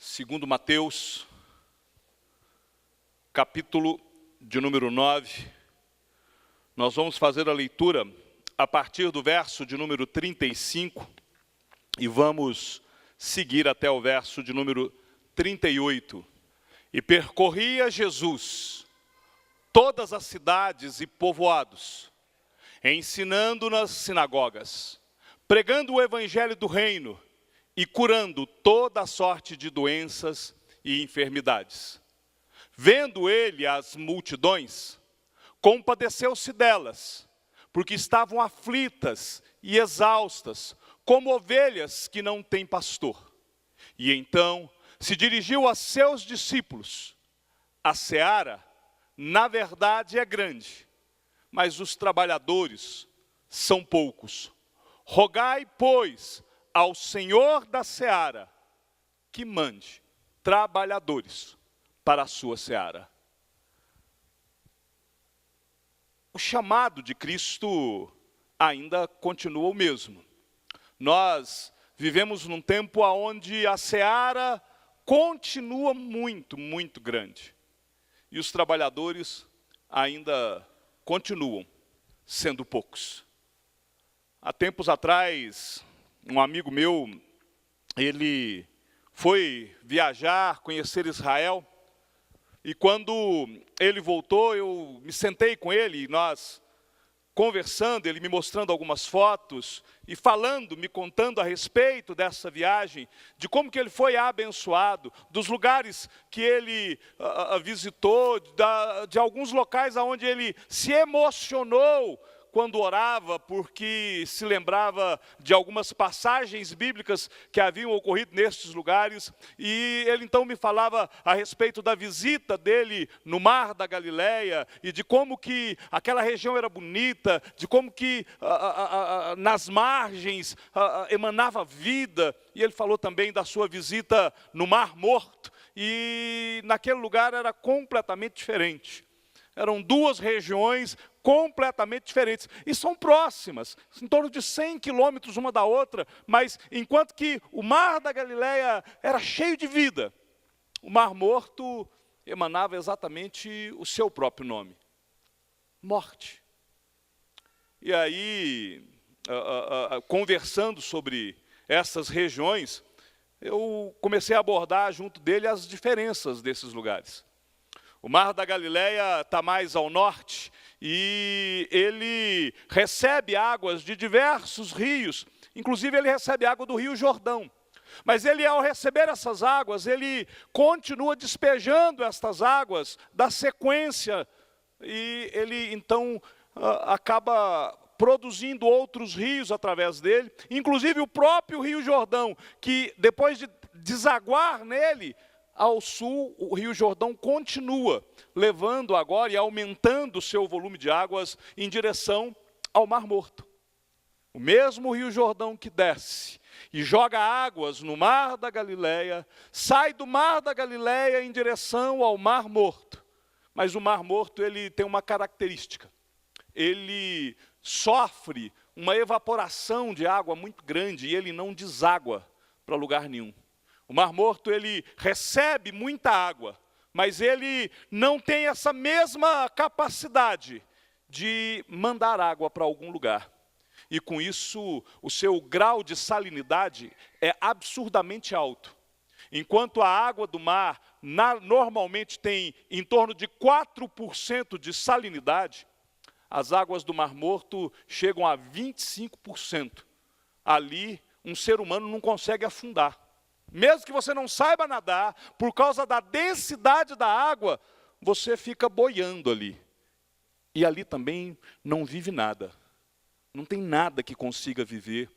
Segundo Mateus, capítulo de número 9, nós vamos fazer a leitura a partir do verso de número 35 e vamos seguir até o verso de número 38. E percorria Jesus todas as cidades e povoados, ensinando nas sinagogas, pregando o evangelho do reino e curando toda a sorte de doenças e enfermidades. Vendo ele as multidões, compadeceu-se delas, porque estavam aflitas e exaustas, como ovelhas que não têm pastor. E então se dirigiu a seus discípulos: a seara, na verdade, é grande, mas os trabalhadores são poucos. Rogai, pois, ao Senhor da seara que mande trabalhadores para a sua seara. O chamado de Cristo ainda continua o mesmo. Nós vivemos num tempo onde a seara continua muito grande. E os trabalhadores ainda continuam sendo poucos. Há tempos atrás, um amigo meu, ele foi viajar, conhecer Israel, e quando ele voltou, eu me sentei com ele, e nós conversando, ele me mostrando algumas fotos, e falando, me contando a respeito dessa viagem, de como que ele foi abençoado, dos lugares que ele visitou, de alguns locais onde ele se emocionou, quando orava, porque se lembrava de algumas passagens bíblicas que haviam ocorrido nestes lugares, e ele então me falava a respeito da visita dele no Mar da Galileia, e de como que aquela região era bonita, de como que nas margens emanava vida, e ele falou também da sua visita no Mar Morto, e naquele lugar era completamente diferente. Eram duas regiões completamente diferentes, e são próximas, em torno de 100 quilômetros uma da outra, mas enquanto que o Mar da Galileia era cheio de vida, o Mar Morto emanava exatamente o seu próprio nome: morte. E aí, conversando sobre essas regiões, eu comecei a abordar junto dele as diferenças desses lugares. O Mar da Galileia está mais ao norte e ele recebe águas de diversos rios, inclusive ele recebe água do Rio Jordão. Mas ele, ao receber essas águas, ele continua despejando estas águas da sequência e ele então acaba produzindo outros rios através dele, inclusive o próprio Rio Jordão, que depois de desaguar nele, ao sul, o Rio Jordão continua levando agora e aumentando o seu volume de águas em direção ao Mar Morto. O mesmo Rio Jordão que desce e joga águas no Mar da Galileia, sai do Mar da Galileia em direção ao Mar Morto. Mas o Mar Morto, ele tem uma característica: ele sofre uma evaporação de água muito grande e ele não deságua para lugar nenhum. O Mar Morto, ele recebe muita água, mas ele não tem essa mesma capacidade de mandar água para algum lugar. E com isso, o seu grau de salinidade é absurdamente alto. Enquanto a água do mar normalmente tem em torno de 4% de salinidade, as águas do Mar Morto chegam a 25%. Ali, um ser humano não consegue afundar. Mesmo que você não saiba nadar, por causa da densidade da água, você fica boiando ali. E ali também não vive nada. Não tem nada que consiga viver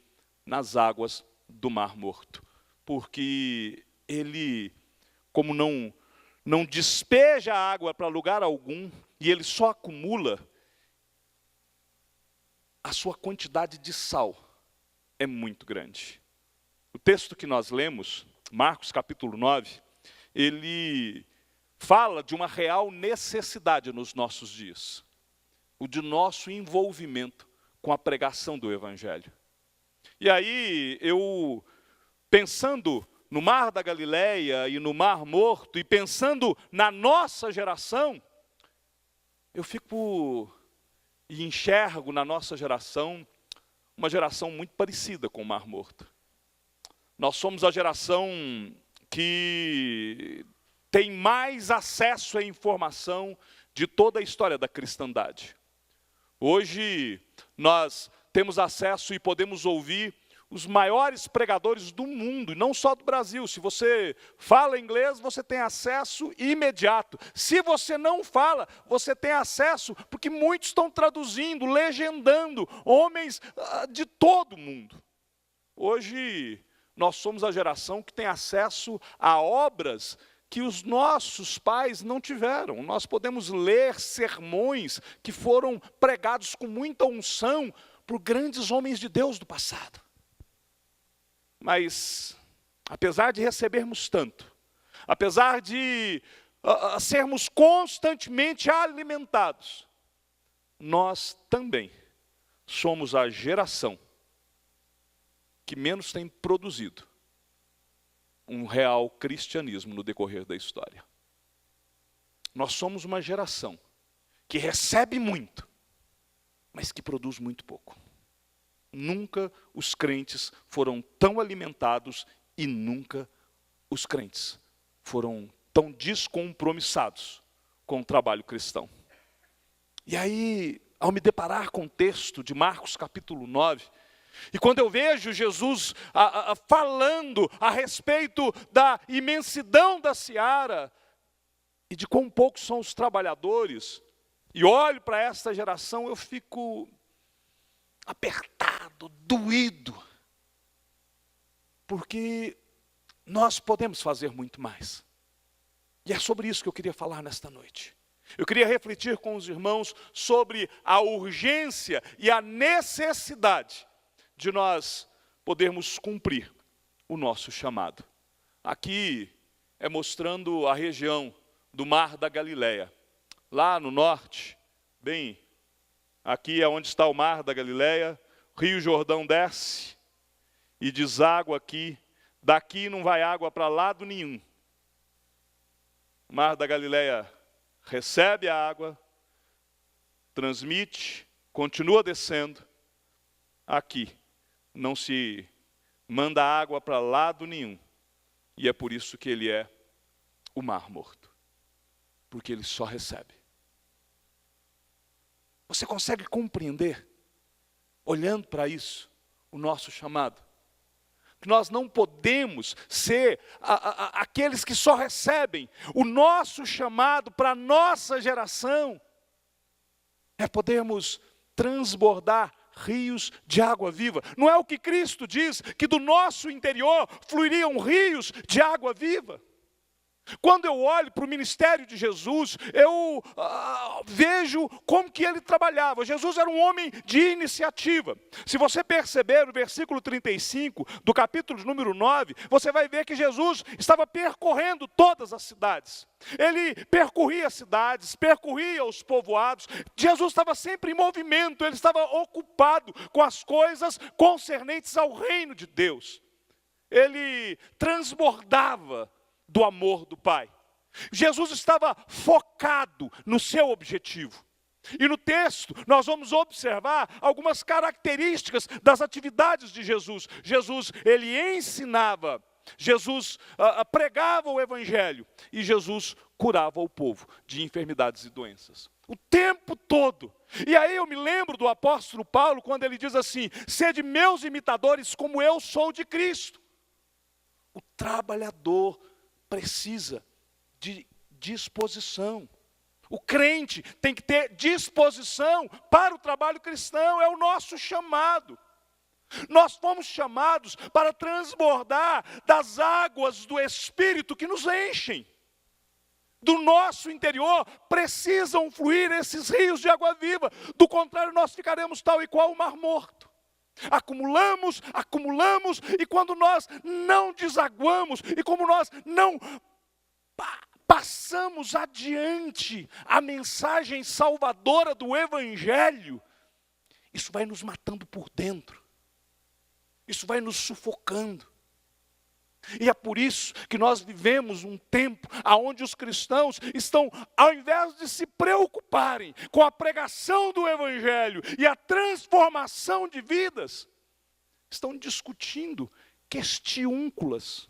nas águas do Mar Morto. Porque ele, como não despeja a água para lugar algum, e ele só acumula, a sua quantidade de sal é muito grande. O texto que nós lemos, Marcos capítulo 9, ele fala de uma real necessidade nos nossos dias. O de nosso envolvimento com a pregação do Evangelho. E aí, eu, pensando no Mar da Galileia e no Mar Morto, e pensando na nossa geração, eu fico e enxergo na nossa geração uma geração muito parecida com o Mar Morto. Nós somos a geração que tem mais acesso à informação de toda a história da cristandade. Hoje nós temos acesso e podemos ouvir os maiores pregadores do mundo, e não só do Brasil. Se você fala inglês, você tem acesso imediato. Se você não fala, você tem acesso, porque muitos estão traduzindo, legendando, homens de todo o mundo. Hoje nós somos a geração que tem acesso a obras que os nossos pais não tiveram. Nós podemos ler sermões que foram pregados com muita unção por grandes homens de Deus do passado. Mas, apesar de recebermos tanto, apesar de sermos constantemente alimentados, nós também somos a geração que menos tem produzido um real cristianismo no decorrer da história. Nós somos uma geração que recebe muito, mas que produz muito pouco. Nunca os crentes foram tão alimentados e nunca os crentes foram tão descompromissados com o trabalho cristão. E aí, ao me deparar com o texto de Marcos capítulo 9, e quando eu vejo Jesus falando a respeito da imensidão da seara e de quão poucos são os trabalhadores, e olho para esta geração, eu fico apertado, doído, porque nós podemos fazer muito mais. E é sobre isso que eu queria falar nesta noite. Eu queria refletir com os irmãos sobre a urgência e a necessidade de nós podermos cumprir o nosso chamado. Aqui é mostrando a região do Mar da Galileia. Lá no norte, bem, aqui é onde está o Mar da Galileia, o Rio Jordão desce e deságua aqui. Daqui não vai água para lado nenhum. O Mar da Galileia recebe a água, transmite, continua descendo. Aqui não se manda água para lado nenhum. E é por isso que ele é o Mar Morto. Porque ele só recebe. Você consegue compreender, olhando para isso, o nosso chamado? Que nós não podemos ser aqueles que só recebem. O nosso chamado para a nossa geração é podermos transbordar rios de água viva. Não é o que Cristo diz, que do nosso interior fluiriam rios de água viva? Quando eu olho para o ministério de Jesus, eu vejo como que ele trabalhava. Jesus era um homem de iniciativa. Se você perceber o versículo 35 do capítulo número 9, você vai ver que Jesus estava percorrendo todas as cidades. Ele percorria as cidades, percorria os povoados. Jesus estava sempre em movimento, ele estava ocupado com as coisas concernentes ao reino de Deus. Ele transbordava do amor do Pai. Jesus estava focado no seu objetivo. E no texto nós vamos observar algumas características das atividades de Jesus. Jesus, ele ensinava, Jesus pregava o evangelho e Jesus curava o povo de enfermidades e doenças. O tempo todo. E aí eu me lembro do apóstolo Paulo quando ele diz assim: sede meus imitadores como eu sou de Cristo. O trabalhador precisa de disposição. O crente tem que ter disposição para o trabalho cristão, é o nosso chamado. Nós fomos chamados para transbordar das águas do Espírito que nos enchem. Do nosso interior precisam fluir esses rios de água viva, do contrário nós ficaremos tal e qual o Mar Morto. Acumulamos, acumulamos, e quando nós não desaguamos, e como nós não passamos adiante a mensagem salvadora do Evangelho, isso vai nos matando por dentro, isso vai nos sufocando. E é por isso que nós vivemos um tempo onde os cristãos estão, ao invés de se preocuparem com a pregação do Evangelho e a transformação de vidas, estão discutindo questiúnculas.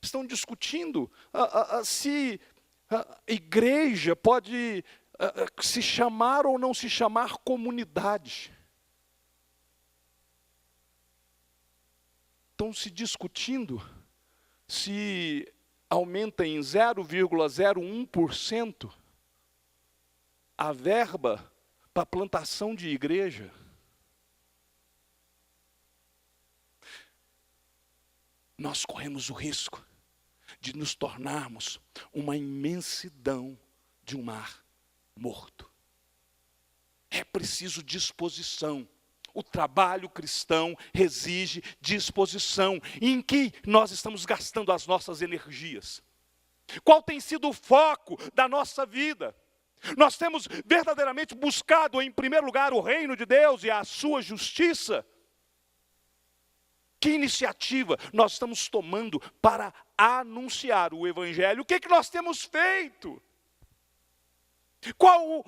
Estão discutindo se a igreja pode se chamar ou não se chamar comunidade. Estão se discutindo se aumenta em 0,01% a verba para a plantação de igreja. Nós corremos o risco de nos tornarmos uma imensidão de um mar morto. É preciso disposição. O trabalho cristão exige disposição. Em que nós estamos gastando as nossas energias? Qual tem sido o foco da nossa vida? Nós temos verdadeiramente buscado, em primeiro lugar, o reino de Deus e a sua justiça? Que iniciativa nós estamos tomando para anunciar o Evangelho? O que nós temos feito? Qual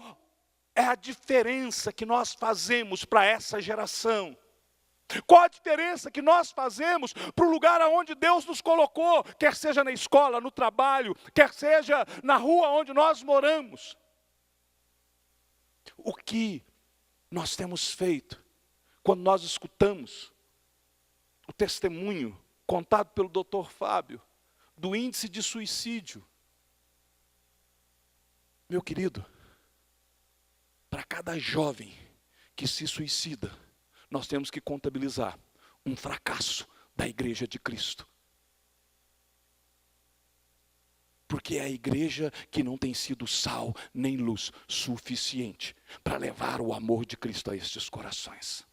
é a diferença que nós fazemos para essa geração? Qual a diferença que nós fazemos para o lugar aonde Deus nos colocou, quer seja na escola, no trabalho, quer seja na rua onde nós moramos? O que nós temos feito quando nós escutamos o testemunho contado pelo Dr. Fábio do índice de suicídio? Meu querido, para cada jovem que se suicida, nós temos que contabilizar um fracasso da Igreja de Cristo. Porque é a igreja que não tem sido sal nem luz suficiente para levar o amor de Cristo a estes corações.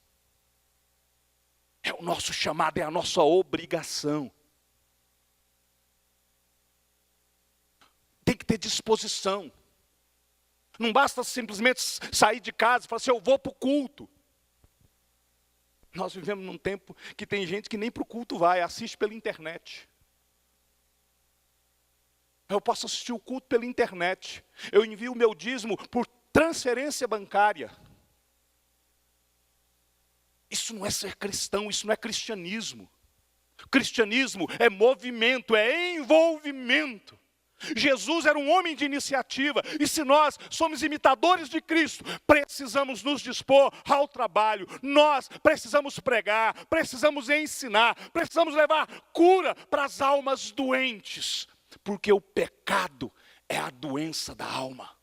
É o nosso chamado, é a nossa obrigação. Tem que ter disposição. Não basta simplesmente sair de casa e falar assim, eu vou para o culto. Nós vivemos num tempo que tem gente que nem para o culto vai, assiste pela internet. Eu posso assistir o culto pela internet. Eu envio o meu dízimo por transferência bancária. Isso não é ser cristão, isso não é cristianismo. Cristianismo é movimento, é envolvimento. Jesus era um homem de iniciativa, e se nós somos imitadores de Cristo, precisamos nos dispor ao trabalho, nós precisamos pregar, precisamos ensinar, precisamos levar cura para as almas doentes, porque o pecado é a doença da alma.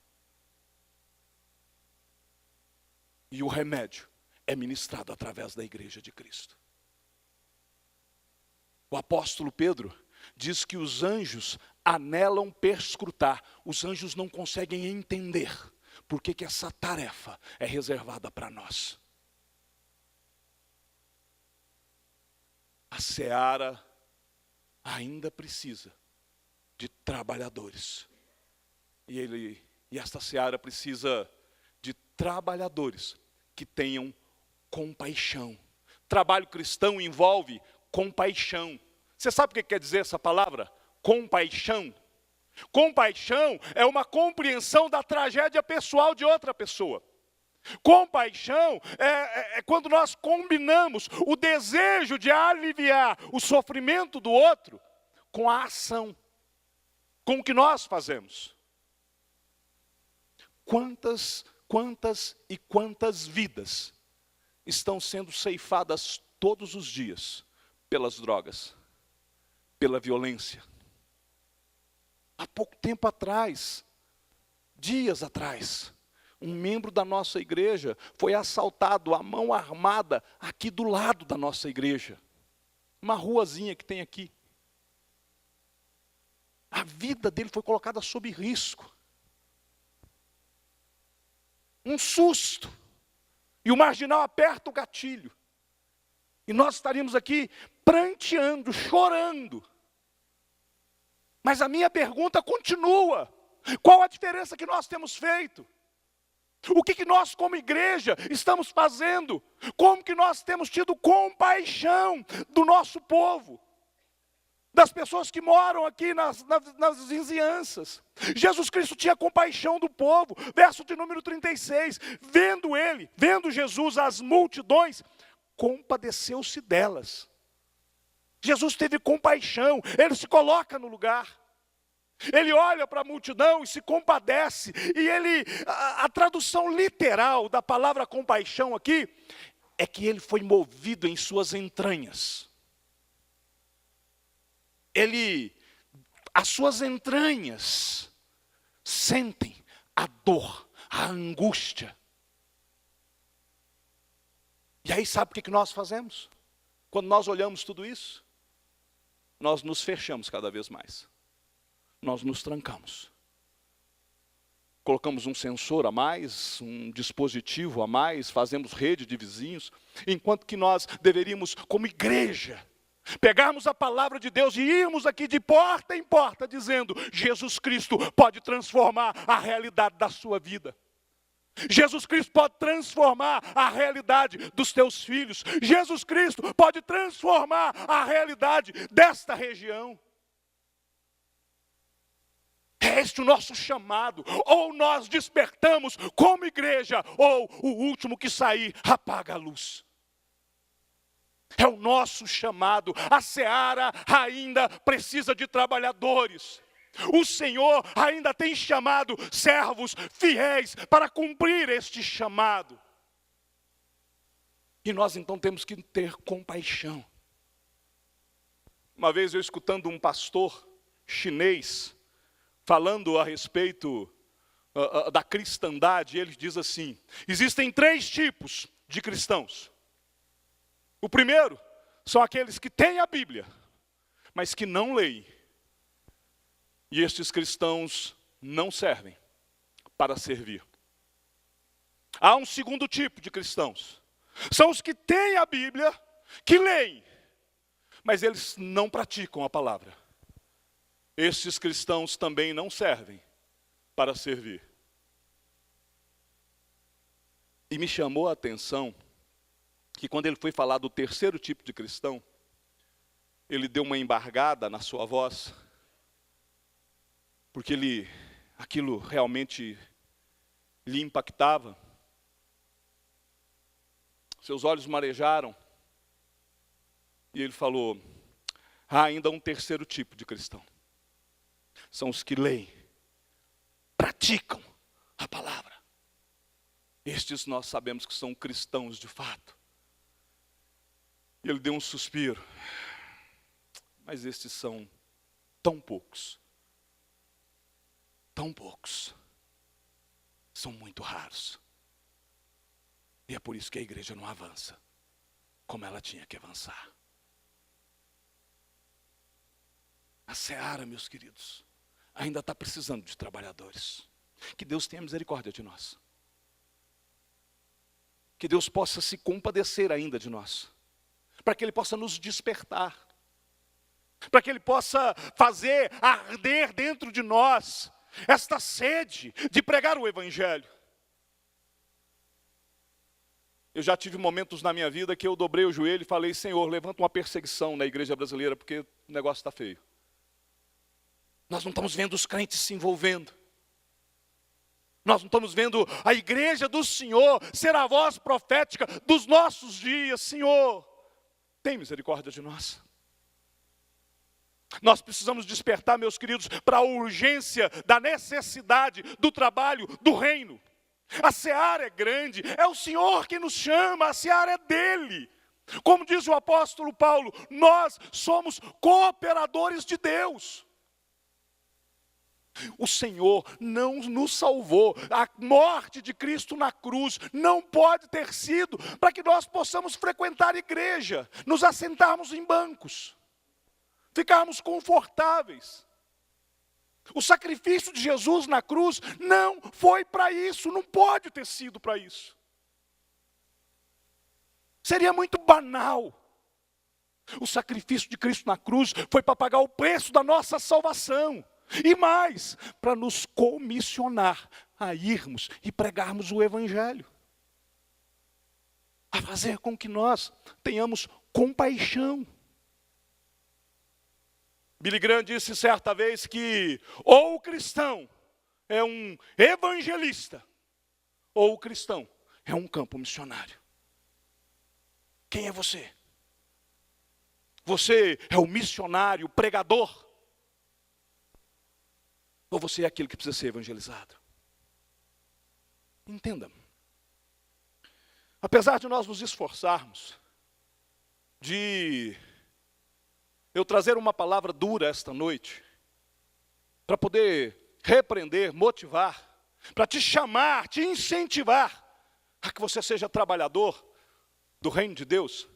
E o remédio é ministrado através da Igreja de Cristo. O apóstolo Pedro diz que os anjos anelam perscrutar. Os anjos não conseguem entender por que essa tarefa é reservada para nós. A seara ainda precisa de trabalhadores. E esta seara precisa de trabalhadores que tenham compaixão. Trabalho cristão envolve compaixão. Você sabe o que quer dizer essa palavra? Compaixão. Compaixão é uma compreensão da tragédia pessoal de outra pessoa. Compaixão é quando nós combinamos o desejo de aliviar o sofrimento do outro com a ação, com o que nós fazemos. Quantas e quantas vidas estão sendo ceifadas todos os dias pelas drogas, pela violência? Há pouco tempo atrás, dias atrás, um membro da nossa igreja foi assaltado à mão armada aqui do lado da nossa igreja. Uma ruazinha que tem aqui. A vida dele foi colocada sob risco. Um susto. E o marginal aperta o gatilho. E nós estaríamos aqui pranteando, chorando. Mas a minha pergunta continua. Qual a diferença que nós temos feito? O que nós como igreja estamos fazendo? Como que nós temos tido compaixão do nosso povo? Das pessoas que moram aqui nas vizinhanças. Jesus Cristo tinha compaixão do povo. Verso de número 36. Vendo Jesus as multidões, compadeceu-se delas. Jesus teve compaixão, ele se coloca no lugar. Ele olha para a multidão e se compadece. E a tradução literal da palavra compaixão aqui, é que ele foi movido em suas entranhas. As suas entranhas sentem a dor, a angústia. E aí sabe o que nós fazemos? Quando nós olhamos tudo isso, nós nos fechamos cada vez mais. Nós nos trancamos. Colocamos um sensor a mais, um dispositivo a mais, fazemos rede de vizinhos, enquanto que nós deveríamos, como igreja, pegarmos a palavra de Deus e irmos aqui de porta em porta, dizendo: Jesus Cristo pode transformar a realidade da sua vida. Jesus Cristo pode transformar a realidade dos teus filhos. Jesus Cristo pode transformar a realidade desta região. É este o nosso chamado. Ou nós despertamos como igreja, ou o último que sair apaga a luz. É o nosso chamado. A seara ainda precisa de trabalhadores. O Senhor ainda tem chamado servos fiéis para cumprir este chamado. E nós então temos que ter compaixão. Uma vez eu escutando um pastor chinês falando a respeito da cristandade, ele diz assim: existem 3 tipos de cristãos. O primeiro são aqueles que têm a Bíblia, mas que não leem. E estes cristãos não servem para servir. Há um segundo tipo de cristãos. São os que têm a Bíblia, que leem, mas eles não praticam a palavra. Estes cristãos também não servem para servir. E me chamou a atenção que quando ele foi falar do terceiro tipo de cristão, ele deu uma embargada na sua voz, porque aquilo realmente lhe impactava. Seus olhos marejaram. E ele falou: há ainda um terceiro tipo de cristão. São os que leem, praticam a palavra. Estes nós sabemos que são cristãos de fato. E ele deu um suspiro. Mas estes são tão poucos. Tão poucos. São muito raros. E é por isso que a igreja não avança como ela tinha que avançar. A seara, meus queridos, ainda está precisando de trabalhadores. Que Deus tenha misericórdia de nós. Que Deus possa se compadecer ainda de nós. Para que Ele possa nos despertar. Para que Ele possa fazer arder dentro de nós esta sede de pregar o Evangelho. Eu já tive momentos na minha vida que eu dobrei o joelho e falei: Senhor, levanta uma perseguição na igreja brasileira, porque o negócio está feio. Nós não estamos vendo os crentes se envolvendo. Nós não estamos vendo a igreja do Senhor ser a voz profética dos nossos dias. Senhor, tem misericórdia de nós. Nós precisamos despertar, meus queridos, para a urgência da necessidade do trabalho do reino. A seara é grande, é o Senhor que nos chama, a seara é dele. Como diz o apóstolo Paulo, nós somos cooperadores de Deus. O Senhor não nos salvou. A morte de Cristo na cruz não pode ter sido para que nós possamos frequentar a igreja, nos assentarmos em bancos, ficarmos confortáveis. O sacrifício de Jesus na cruz não foi para isso, não pode ter sido para isso. Seria muito banal. O sacrifício de Cristo na cruz foi para pagar o preço da nossa salvação. E mais, para nos comissionar a irmos e pregarmos o Evangelho. A fazer com que nós tenhamos compaixão. Billy Graham disse certa vez que ou o cristão é um evangelista, ou o cristão é um campo missionário. Quem é você? Você é o missionário, o pregador? Ou você é aquele que precisa ser evangelizado? Entenda. Apesar de nós nos esforçarmos, de eu trazer uma palavra dura esta noite, para poder repreender, motivar, para te chamar, te incentivar, a que você seja trabalhador do reino de Deus,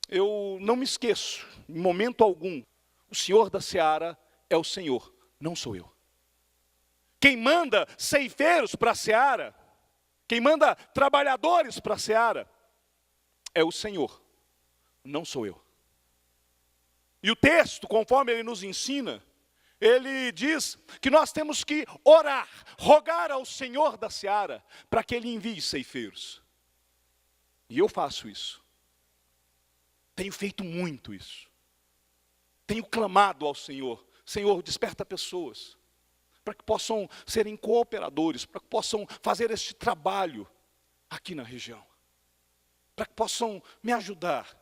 eu não me esqueço, em momento algum, o Senhor da seara é o Senhor, não sou eu. Quem manda ceifeiros para a seara, quem manda trabalhadores para a seara, é o Senhor, não sou eu. E o texto, conforme ele nos ensina, ele diz que nós temos que orar, rogar ao Senhor da seara, para que ele envie ceifeiros. E eu faço isso. Tenho feito muito isso. Tenho clamado ao Senhor. Senhor, desperta pessoas, para que possam serem cooperadores, para que possam fazer este trabalho aqui na região. Para que possam me ajudar.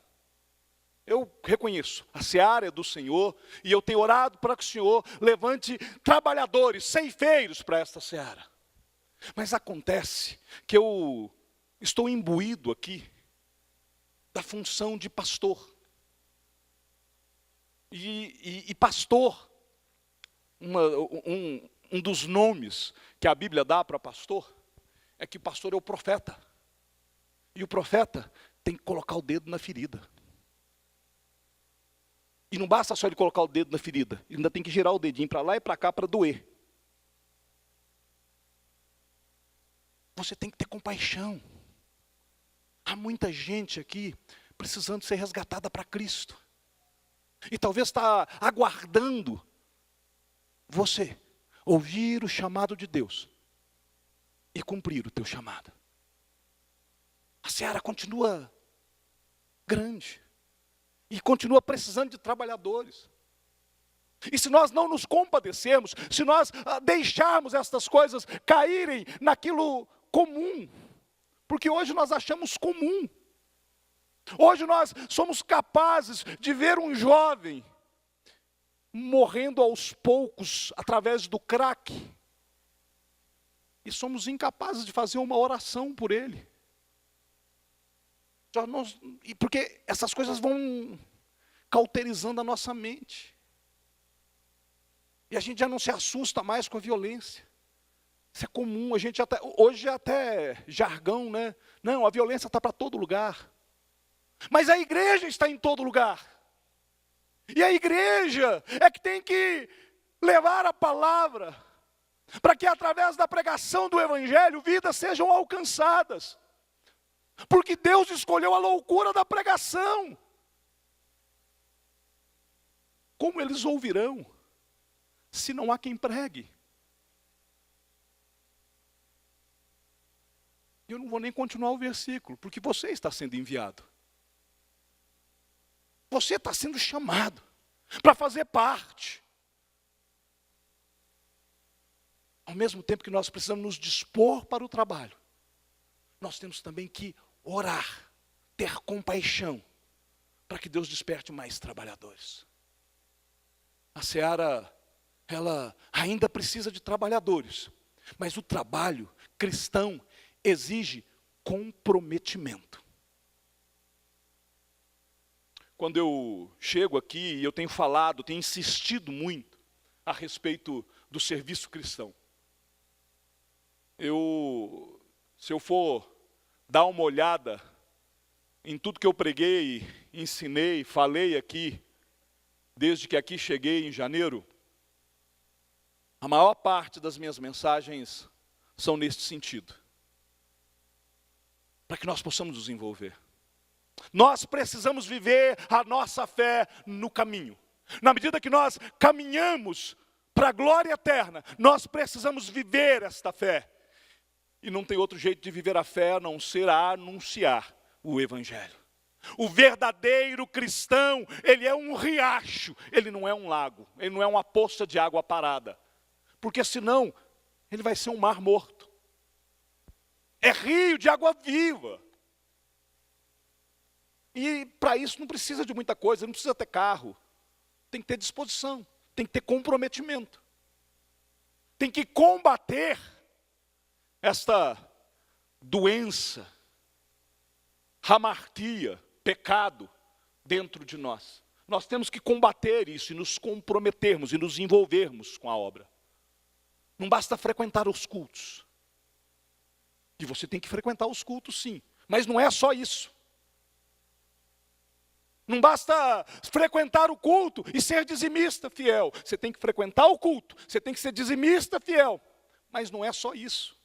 Eu reconheço, a seara é do Senhor, e eu tenho orado para que o Senhor levante trabalhadores, ceifeiros para esta seara. Mas acontece que eu estou imbuído aqui da função de pastor. E pastor, um dos nomes que a Bíblia dá para pastor, é que pastor é o profeta. E o profeta tem que colocar o dedo na ferida. E não basta só ele colocar o dedo na ferida, ele ainda tem que girar o dedinho para lá e para cá para doer. Você tem que ter compaixão. Há muita gente aqui precisando ser resgatada para Cristo. E talvez está aguardando você ouvir o chamado de Deus e cumprir o teu chamado. A seara continua grande. E continua precisando de trabalhadores. E se nós não nos compadecermos, se nós deixarmos estas coisas caírem naquilo comum, porque hoje nós achamos comum. Hoje nós somos capazes de ver um jovem morrendo aos poucos através do crack. E somos incapazes de fazer uma oração por ele. Porque essas coisas vão cauterizando a nossa mente. E a gente já não se assusta mais com a violência. Isso é comum, hoje é até jargão, né? Não, a violência está para todo lugar. Mas a igreja está em todo lugar. E a igreja é que tem que levar a palavra, para que através da pregação do Evangelho, vidas sejam alcançadas. Porque Deus escolheu a loucura da pregação. Como eles ouvirão, se não há quem pregue? Eu não vou nem continuar o versículo, porque você está sendo enviado. Você está sendo chamado para fazer parte. Ao mesmo tempo que nós precisamos nos dispor para o trabalho, nós temos também que orar, ter compaixão, para que Deus desperte mais trabalhadores. A seara, ela ainda precisa de trabalhadores, mas o trabalho cristão exige comprometimento. Quando eu chego aqui, e eu tenho falado, tenho insistido muito a respeito do serviço cristão. Se eu for dar uma olhada em tudo que eu preguei, ensinei, falei aqui, desde que aqui cheguei em janeiro, a maior parte das minhas mensagens são neste sentido. Para que nós possamos nos envolver. Nós precisamos viver a nossa fé no caminho. Na medida que nós caminhamos para a glória eterna, nós precisamos viver esta fé. E não tem outro jeito de viver a fé a não ser a anunciar o Evangelho. O verdadeiro cristão, ele é um riacho, ele não é um lago, ele não é uma poça de água parada. Porque senão, ele vai ser um mar morto. É rio de água viva. E para isso não precisa de muita coisa, não precisa ter carro. Tem que ter disposição, tem que ter comprometimento. Tem que combater esta doença, hamartia, pecado dentro de nós. Nós temos que combater isso e nos comprometermos e nos envolvermos com a obra. Não basta frequentar os cultos. E você tem que frequentar os cultos, sim. Mas não é só isso. Não basta frequentar o culto e ser dizimista fiel. Você tem que frequentar o culto, você tem que ser dizimista fiel. Mas não é só isso.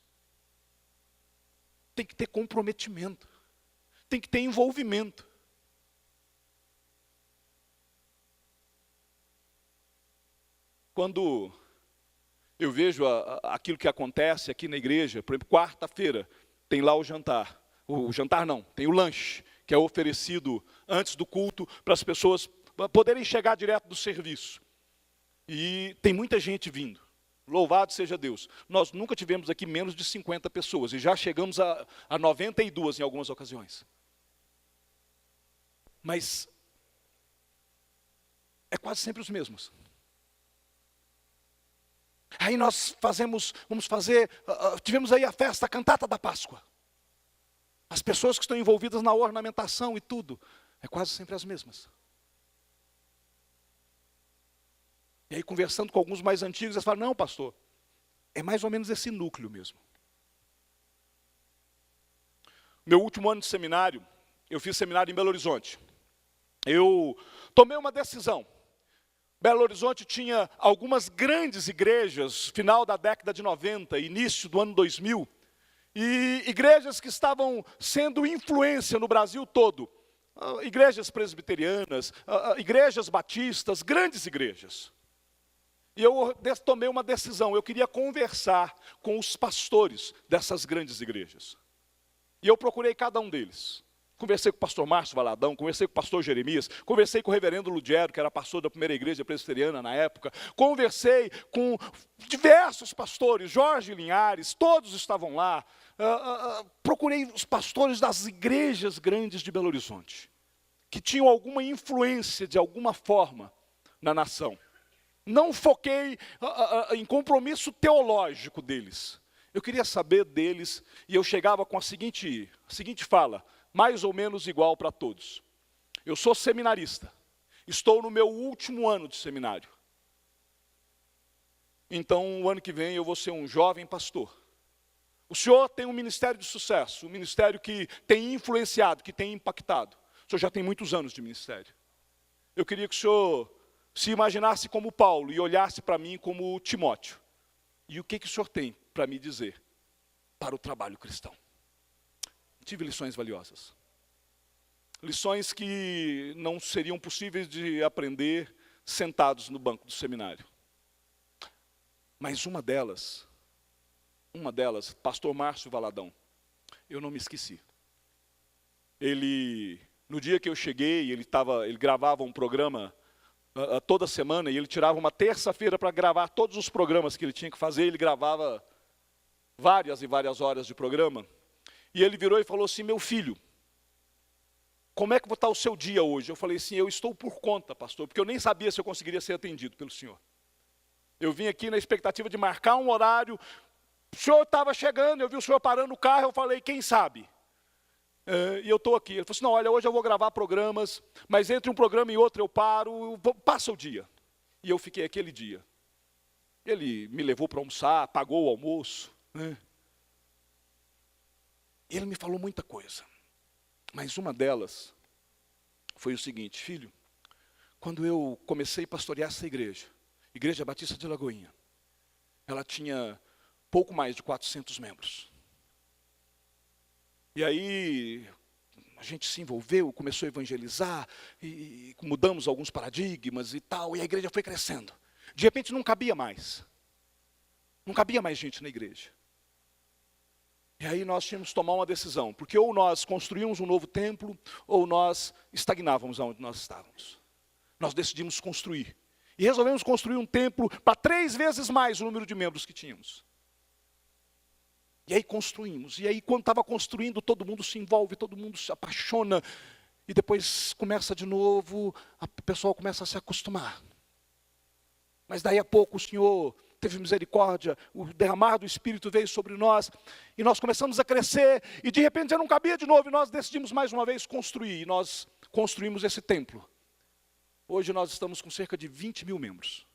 Tem que ter comprometimento. Tem que ter envolvimento. Quando eu vejo aquilo que acontece aqui na igreja, por exemplo, quarta-feira, tem lá o jantar. O jantar não, tem o lanche, que é oferecido antes do culto para as pessoas poderem chegar direto do serviço. E tem muita gente vindo. Louvado seja Deus. Nós nunca tivemos aqui menos de 50 pessoas e já chegamos a 92 em algumas ocasiões. Mas é quase sempre os mesmos. Aí nós tivemos aí a festa, a cantata da Páscoa. As pessoas que estão envolvidas na ornamentação e tudo, é quase sempre as mesmas. E aí conversando com alguns mais antigos, eles falam, não pastor, é mais ou menos esse núcleo mesmo. Meu último ano de seminário, eu fiz seminário em Belo Horizonte. Eu tomei uma decisão. Belo Horizonte tinha algumas grandes igrejas, final da década de 90, início do ano 2000, e igrejas que estavam sendo influência no Brasil todo. Igrejas presbiterianas, igrejas batistas, grandes igrejas. E eu tomei uma decisão, eu queria conversar com os pastores dessas grandes igrejas. E eu procurei cada um deles. Conversei com o pastor Márcio Valadão, conversei com o pastor Jeremias, conversei com o reverendo Ludiero, que era pastor da primeira igreja presbiteriana na época, conversei com diversos pastores, Jorge Linhares, todos estavam lá. Procurei os pastores das igrejas grandes de Belo Horizonte, que tinham alguma influência de alguma forma na nação. Não foquei em compromisso teológico deles. Eu queria saber deles e eu chegava com a seguinte fala, mais ou menos igual para todos. Eu sou seminarista, estou no meu último ano de seminário. Então, o ano que vem eu vou ser um jovem pastor. O senhor tem um ministério de sucesso, um ministério que tem influenciado, que tem impactado. O senhor já tem muitos anos de ministério. Eu queria que o senhor se imaginasse como Paulo e olhasse para mim como Timóteo. E o que o senhor tem para me dizer para o trabalho cristão? Tive lições valiosas. Lições que não seriam possíveis de aprender sentados no banco do seminário. Mas uma delas, pastor Márcio Valadão, eu não me esqueci. Ele, no dia que eu cheguei, ele gravava um programa toda semana, e ele tirava uma terça-feira para gravar todos os programas que ele tinha que fazer, ele gravava várias e várias horas de programa. E ele virou e falou assim, meu filho, como é que está o seu dia hoje? Eu falei assim, eu estou por conta, pastor, porque eu nem sabia se eu conseguiria ser atendido pelo senhor. Eu vim aqui na expectativa de marcar um horário, o senhor estava chegando, eu vi o senhor parando o carro, eu falei, quem sabe? E eu estou aqui. Ele falou assim, não, olha, hoje eu vou gravar programas, mas entre um programa e outro eu paro, passa o dia. E eu fiquei aquele dia. Ele me levou para almoçar, pagou o almoço, né? Ele me falou muita coisa, mas uma delas foi o seguinte, filho, quando eu comecei a pastorear essa igreja, Igreja Batista de Lagoinha, ela tinha pouco mais de 400 membros. E aí a gente se envolveu, começou a evangelizar, e mudamos alguns paradigmas e tal, e a igreja foi crescendo. De repente não cabia mais. Não cabia mais gente na igreja. E aí nós tínhamos que tomar uma decisão, porque ou nós construímos um novo templo, ou nós estagnávamos onde nós estávamos. Nós decidimos construir. E resolvemos construir um templo para 3 vezes mais o número de membros que tínhamos. E aí construímos. E aí quando estava construindo, todo mundo se envolve, todo mundo se apaixona. E depois começa de novo, o pessoal começa a se acostumar. Mas daí a pouco o Senhor teve misericórdia, o derramar do Espírito veio sobre nós, e nós começamos a crescer, e de repente já não cabia de novo, e nós decidimos mais uma vez construir, e nós construímos esse templo. Hoje nós estamos com cerca de 20 mil membros.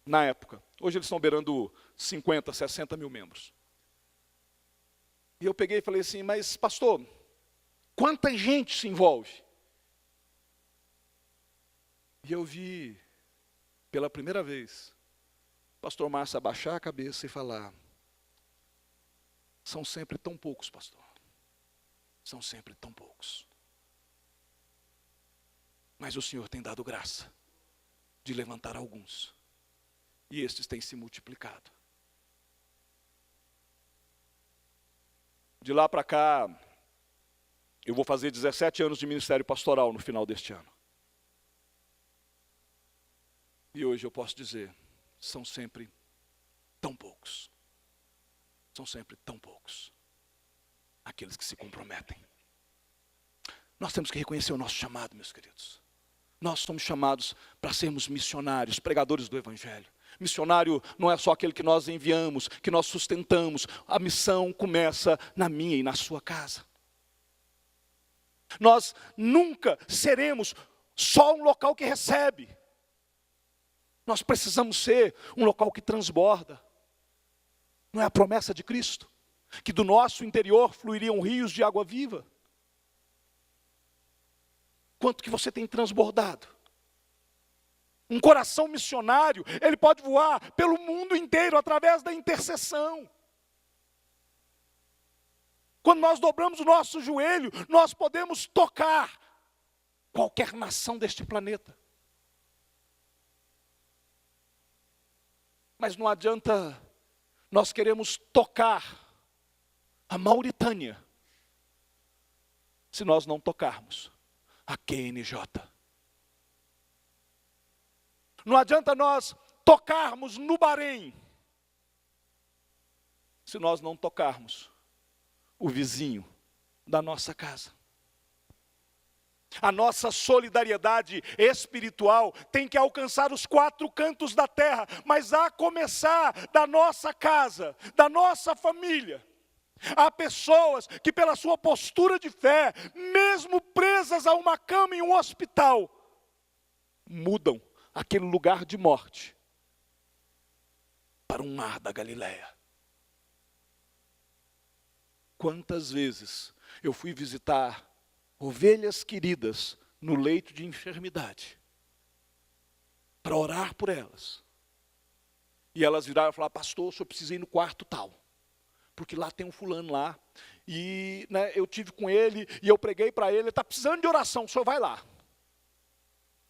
Na época. Hoje eles estão beirando 50, 60 mil membros. E eu peguei e falei assim, mas pastor, quanta gente se envolve? E eu vi, pela primeira vez, o pastor Márcio abaixar a cabeça e falar, são sempre tão poucos, pastor. São sempre tão poucos. Mas o Senhor tem dado graça de levantar alguns. E estes têm se multiplicado. De lá para cá, eu vou fazer 17 anos de ministério pastoral no final deste ano. E hoje eu posso dizer, são sempre tão poucos. São sempre tão poucos. Aqueles que se comprometem. Nós temos que reconhecer o nosso chamado, meus queridos. Nós somos chamados para sermos missionários, pregadores do Evangelho. Missionário não é só aquele que nós enviamos, que nós sustentamos. A missão começa na minha e na sua casa. Nós nunca seremos só um local que recebe. Nós precisamos ser um local que transborda. Não é a promessa de Cristo? Que do nosso interior fluiriam rios de água viva. Quanto que você tem transbordado? Um coração missionário, ele pode voar pelo mundo inteiro através da intercessão. Quando nós dobramos o nosso joelho, nós podemos tocar qualquer nação deste planeta. Mas não adianta nós queremos tocar a Mauritânia se nós não tocarmos a QNJ. Não adianta nós tocarmos no Bahrein se nós não tocarmos o vizinho da nossa casa. A nossa solidariedade espiritual tem que alcançar os 4 cantos da terra, mas a começar da nossa casa, da nossa família. Há pessoas que pela sua postura de fé, mesmo presas a uma cama em um hospital, mudam aquele lugar de morte para um mar da Galileia. Quantas vezes eu fui visitar ovelhas queridas no leito de enfermidade, para orar por elas. E elas viraram e falaram, pastor, o senhor precisa ir no quarto tal, porque lá tem um fulano lá, e eu tive com ele, e eu preguei para ele está precisando de oração, o senhor vai lá.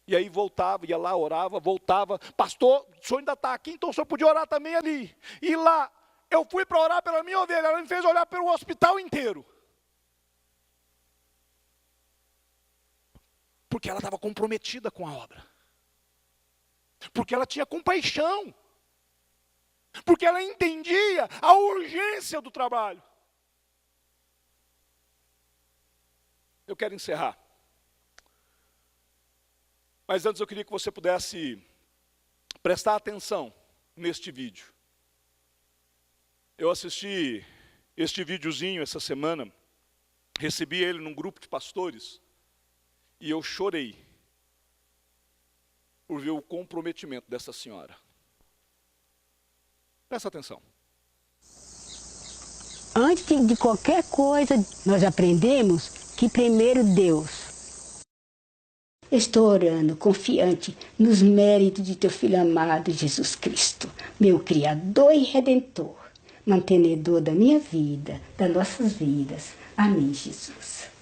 E aí voltava, ia lá, orava, voltava, pastor, o senhor ainda está aqui, então o senhor podia orar também ali. E lá, eu fui para orar pela minha ovelha, ela me fez olhar pelo hospital inteiro. Porque ela estava comprometida com a obra. Porque ela tinha compaixão. Porque ela entendia a urgência do trabalho. Eu quero encerrar. Mas antes eu queria que você pudesse prestar atenção neste vídeo. Eu assisti este videozinho essa semana, recebi ele num grupo de pastores, e eu chorei por ver o comprometimento dessa senhora. Presta atenção. Antes de qualquer coisa, nós aprendemos que primeiro Deus. Estou orando, confiante nos méritos de teu Filho amado Jesus Cristo, meu Criador e Redentor, mantenedor da minha vida, das nossas vidas. Amém, Jesus.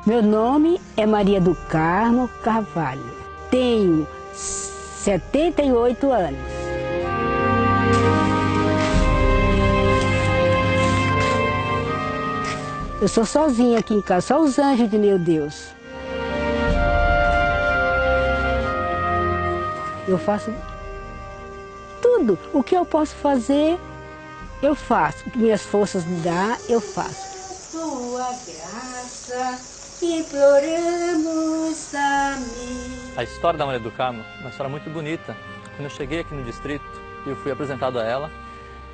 Meu nome é Maria do Carmo Carvalho. Tenho 78 anos. Eu sou sozinha aqui em casa, só os anjos de meu Deus. Eu faço tudo. O que eu posso fazer, eu faço. O que minhas forças me dão, eu faço. Sua graça, imploramos a mim. A história da Maria do Carmo é uma história muito bonita. Quando eu cheguei aqui no distrito, eu fui apresentado a ela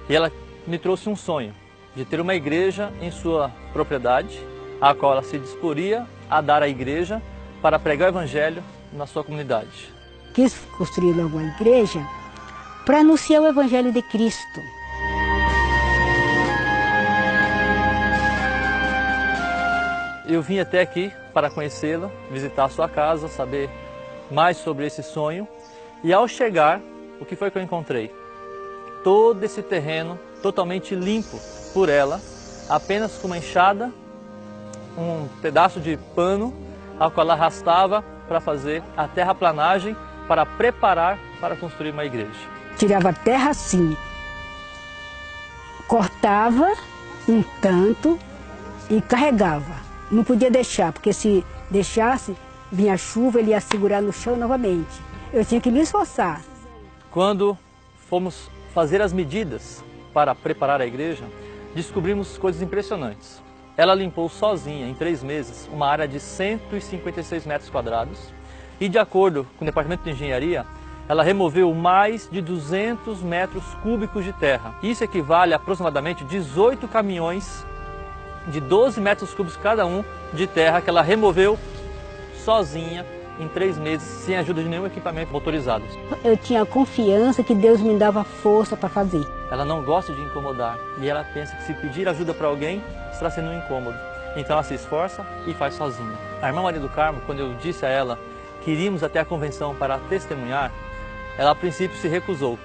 e ela me trouxe um sonho de ter uma igreja em sua propriedade, a qual ela se disporia a dar à igreja para pregar o evangelho na sua comunidade. Quis construir logo uma igreja para anunciar o evangelho de Cristo. Eu vim até aqui para conhecê-la, visitar a sua casa, saber mais sobre esse sonho. E ao chegar, o que foi que eu encontrei? Todo esse terreno totalmente limpo por ela, apenas com uma enxada, um pedaço de pano, ao qual ela arrastava para fazer a terraplanagem, para preparar para construir uma igreja. Tirava a terra assim, cortava um tanto e carregava. Não podia deixar, porque se deixasse, vinha a chuva, ele ia segurar no chão novamente. Eu tinha que me esforçar. Quando fomos fazer as medidas para preparar a igreja, descobrimos coisas impressionantes. Ela limpou sozinha, em 3 meses, uma área de 156 metros quadrados e, de acordo com o Departamento de Engenharia, ela removeu mais de 200 metros cúbicos de terra. Isso equivale a aproximadamente 18 caminhões de 12 metros cúbicos cada um de terra que ela removeu sozinha em 3 meses, sem a ajuda de nenhum equipamento motorizado. Eu tinha confiança que Deus me dava força para fazer. Ela não gosta de incomodar e ela pensa que se pedir ajuda para alguém, estará sendo um incômodo. Então ela se esforça e faz sozinha. A irmã Maria do Carmo, quando eu disse a ela que iríamos até a convenção para testemunhar, ela a princípio se recusou,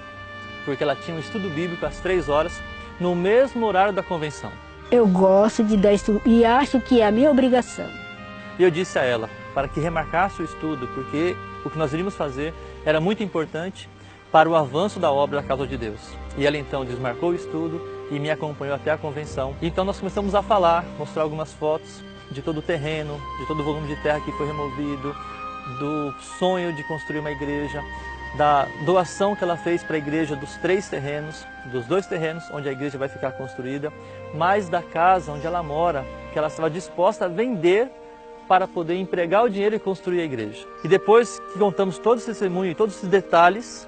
porque ela tinha um estudo bíblico às 3 horas, no mesmo horário da convenção. Eu gosto de dar estudo e acho que é a minha obrigação. E eu disse a ela para que remarcasse o estudo, porque o que nós iríamos fazer era muito importante para o avanço da obra da Casa de Deus. E ela então desmarcou o estudo e me acompanhou até a convenção. Então nós começamos a falar, mostrar algumas fotos de todo o terreno, de todo o volume de terra que foi removido, do sonho de construir uma igreja, da doação que ela fez para a igreja dos 3 terrenos, dos 2 terrenos onde a igreja vai ficar construída, mais da casa onde ela mora, que ela estava disposta a vender para poder empregar o dinheiro e construir a igreja. E depois que contamos todo esse testemunho e todos esses detalhes,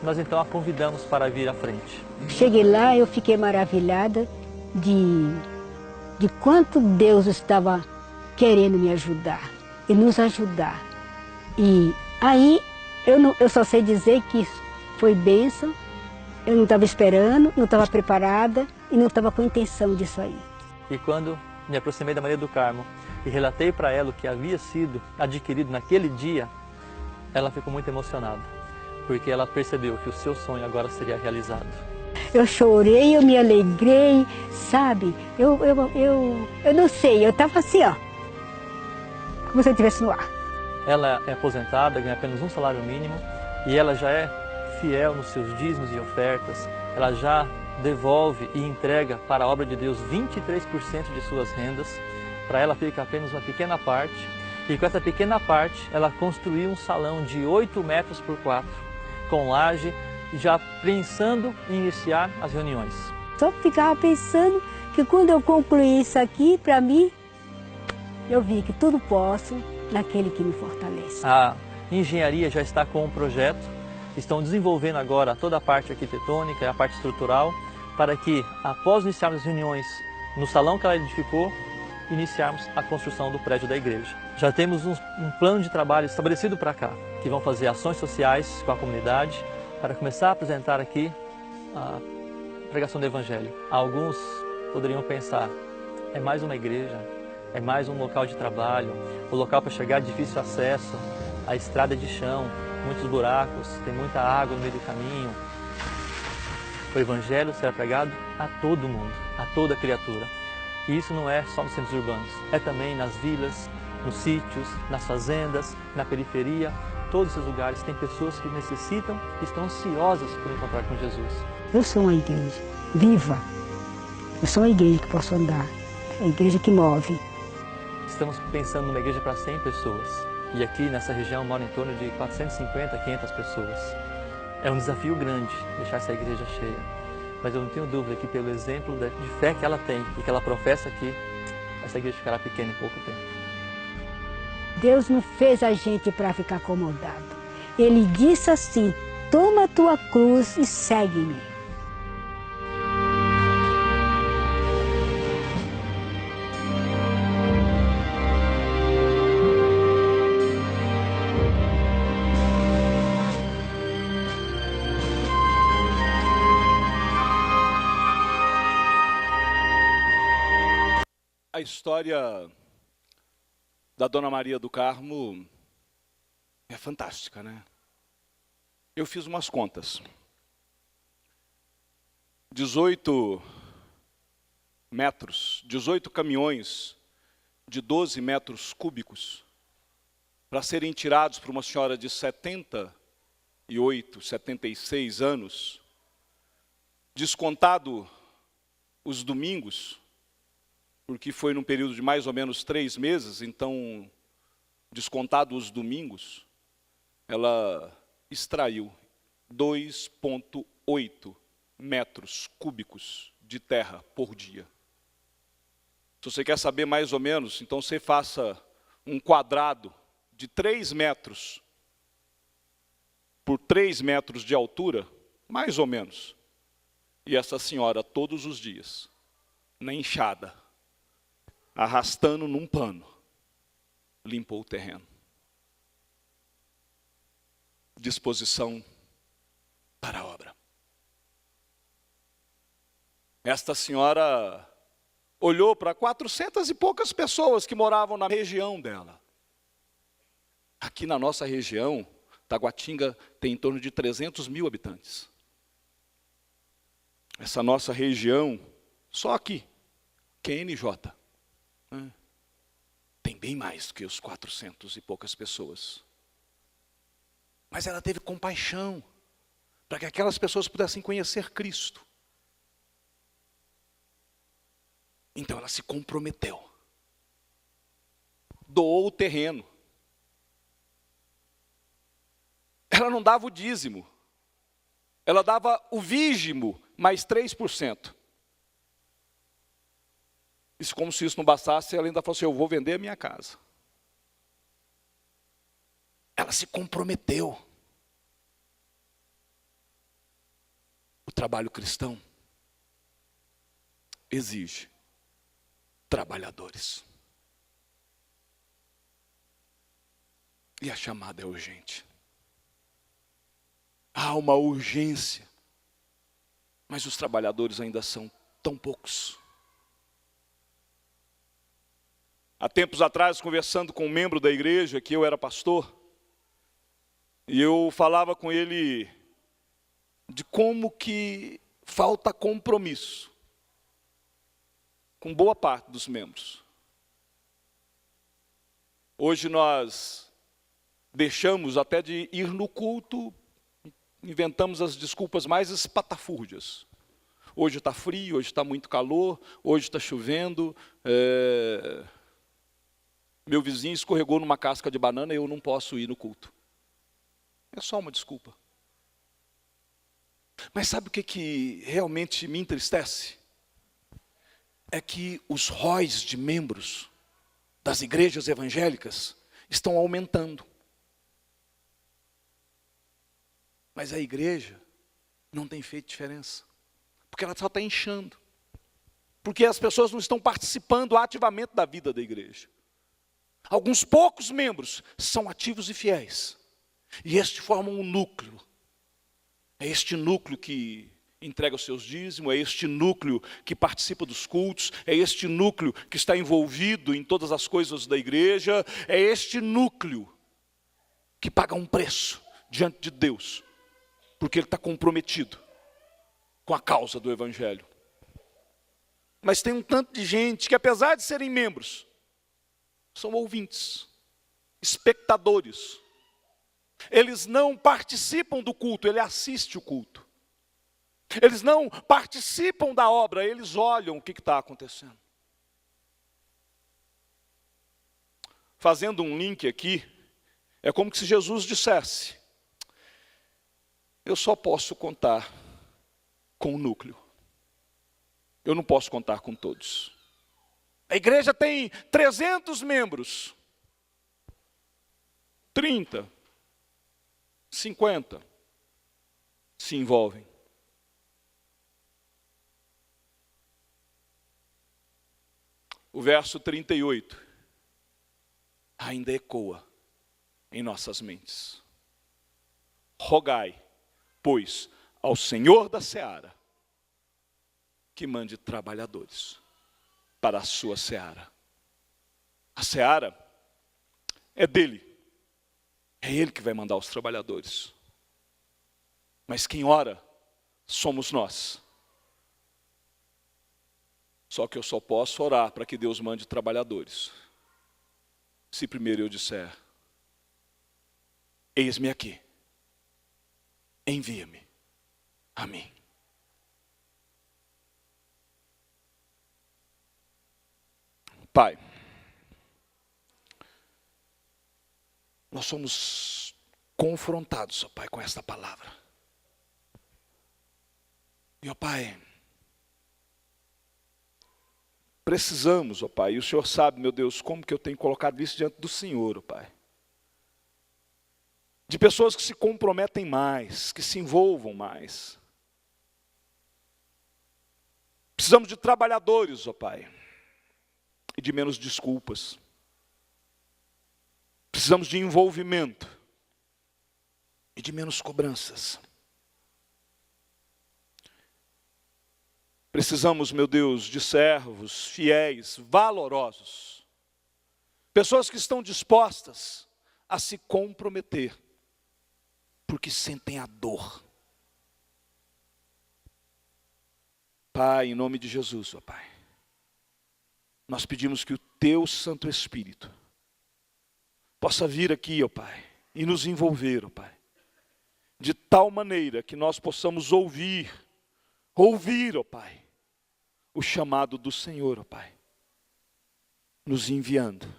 nós então a convidamos para vir à frente. Cheguei lá, eu fiquei maravilhada de quanto Deus estava querendo me ajudar e nos ajudar. E aí eu só sei dizer que foi bênção, eu não estava esperando, não estava preparada e não estava com intenção disso aí. E quando me aproximei da Maria do Carmo e relatei para ela o que havia sido adquirido naquele dia, ela ficou muito emocionada, porque ela percebeu que o seu sonho agora seria realizado. Eu chorei, eu me alegrei, sabe? Eu não sei, eu estava assim, ó, como se eu estivesse no ar. Ela é aposentada, ganha apenas um salário mínimo e ela já é fiel nos seus dízimos e ofertas. Ela já devolve e entrega para a obra de Deus 23% de suas rendas. Para ela fica apenas uma pequena parte. E com essa pequena parte, ela construiu um salão de 8 metros por 4, com laje, já pensando em iniciar as reuniões. Só ficava pensando que quando eu concluí isso aqui, para mim, eu vi que tudo posso naquele que me fortalece. A engenharia já está com um projeto, estão desenvolvendo agora toda a parte arquitetônica e a parte estrutural, para que, após iniciarmos as reuniões no salão que ela edificou, iniciarmos a construção do prédio da igreja. Já temos um plano de trabalho estabelecido para cá, que vão fazer ações sociais com a comunidade, para começar a apresentar aqui a pregação do Evangelho. Alguns poderiam pensar, é mais uma igreja, é mais um local de trabalho, o local para chegar é difícil acesso, a estrada é de chão, muitos buracos, tem muita água no meio do caminho. O Evangelho será pregado a todo mundo, a toda criatura. E isso não é só nos centros urbanos, é também nas vilas, nos sítios, nas fazendas, na periferia, todos esses lugares tem pessoas que necessitam e estão ansiosas por encontrar com Jesus. Eu sou uma igreja viva. Eu sou uma igreja que posso andar. É a igreja que move. Estamos pensando numa igreja para 100 pessoas. E aqui nessa região moram em torno de 450, 500 pessoas. É um desafio grande deixar essa igreja cheia. Mas eu não tenho dúvida que pelo exemplo de fé que ela tem e que ela professa aqui, essa igreja ficará pequena em pouco tempo. Deus não fez a gente para ficar acomodado. Ele disse assim: toma a tua cruz e segue-me. A história da Dona Maria do Carmo é fantástica, né? Eu fiz umas contas. 18 metros, 18 caminhões de 12 metros cúbicos para serem tirados por uma senhora de 78, 76 anos, descontado os domingos, porque foi num período de mais ou menos 3 meses, então, descontado os domingos, ela extraiu 2,8 metros cúbicos de terra por dia. Se você quer saber mais ou menos, então você faça um quadrado de 3 metros por 3 metros de altura, mais ou menos. E essa senhora, todos os dias, na enxada, arrastando num pano, limpou o terreno. Disposição para a obra. Esta senhora olhou para 400 e poucas pessoas que moravam na região dela. Aqui na nossa região, Taguatinga tem em torno de 300 mil habitantes. Essa nossa região, só aqui, QNJ, tem bem mais que os 400 e poucas pessoas. Mas ela teve compaixão para que aquelas pessoas pudessem conhecer Cristo. Então ela se comprometeu. Doou o terreno. Ela não dava o dízimo. Ela dava o vígimo, mais 3%. E como se isso não bastasse, ela ainda falou assim: eu vou vender a minha casa. Ela se comprometeu. O trabalho cristão exige trabalhadores. E a chamada é urgente. Há uma urgência, mas os trabalhadores ainda são tão poucos. Há tempos atrás, conversando com um membro da igreja, que eu era pastor, e eu falava com ele de como que falta compromisso com boa parte dos membros. Hoje nós deixamos até de ir no culto, inventamos as desculpas mais espatafúrdias. Hoje está frio, hoje está muito calor, hoje está chovendo. Meu vizinho escorregou numa casca de banana e eu não posso ir no culto. É só uma desculpa. Mas sabe o que realmente me entristece? É que os róis de membros das igrejas evangélicas estão aumentando. Mas a igreja não tem feito diferença. Porque ela só está inchando. Porque as pessoas não estão participando ativamente da vida da igreja. Alguns poucos membros são ativos e fiéis. E este forma um núcleo. É este núcleo que entrega os seus dízimos, é este núcleo que participa dos cultos, é este núcleo que está envolvido em todas as coisas da igreja, é este núcleo que paga um preço diante de Deus, porque ele está comprometido com a causa do Evangelho. Mas tem um tanto de gente que, apesar de serem membros, são ouvintes, espectadores. Eles não participam do culto, ele assiste o culto. Eles não participam da obra, eles olham o que está acontecendo. Fazendo um link aqui, é como se Jesus dissesse: eu só posso contar com o núcleo. Eu não posso contar com todos. A igreja tem 300 membros. 30, 50 se envolvem. O verso 38 ainda ecoa em nossas mentes. Rogai, pois, ao Senhor da seara que mande trabalhadores para a sua seara. A seara é dele. É ele que vai mandar os trabalhadores. Mas quem ora somos nós. Só que eu só posso orar para que Deus mande trabalhadores se primeiro eu disser: eis-me aqui, envia-me a mim. Pai, nós somos confrontados, ó Pai, com esta palavra. E, ó Pai, precisamos, ó Pai, e o Senhor sabe, meu Deus, como que eu tenho colocado isso diante do Senhor, ó Pai. De pessoas que se comprometem mais, que se envolvam mais. Precisamos de trabalhadores, ó Pai, e de menos desculpas. Precisamos de envolvimento e de menos cobranças. Precisamos, meu Deus, de servos fiéis, valorosos. Pessoas que estão dispostas a se comprometer, porque sentem a dor. Pai, em nome de Jesus, ó Pai, nós pedimos que o Teu Santo Espírito possa vir aqui, ó Pai, e nos envolver, ó Pai, de tal maneira que nós possamos ouvir, ó Pai, o chamado do Senhor, ó Pai, nos enviando.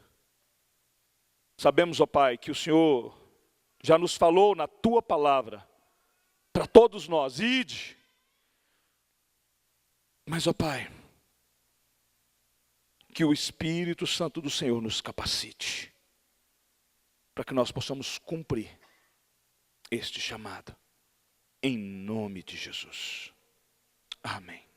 Sabemos, ó Pai, que o Senhor já nos falou na Tua palavra, para todos nós: ide. Mas, ó Pai, que o Espírito Santo do Senhor nos capacite, para que nós possamos cumprir este chamado, em nome de Jesus. Amém.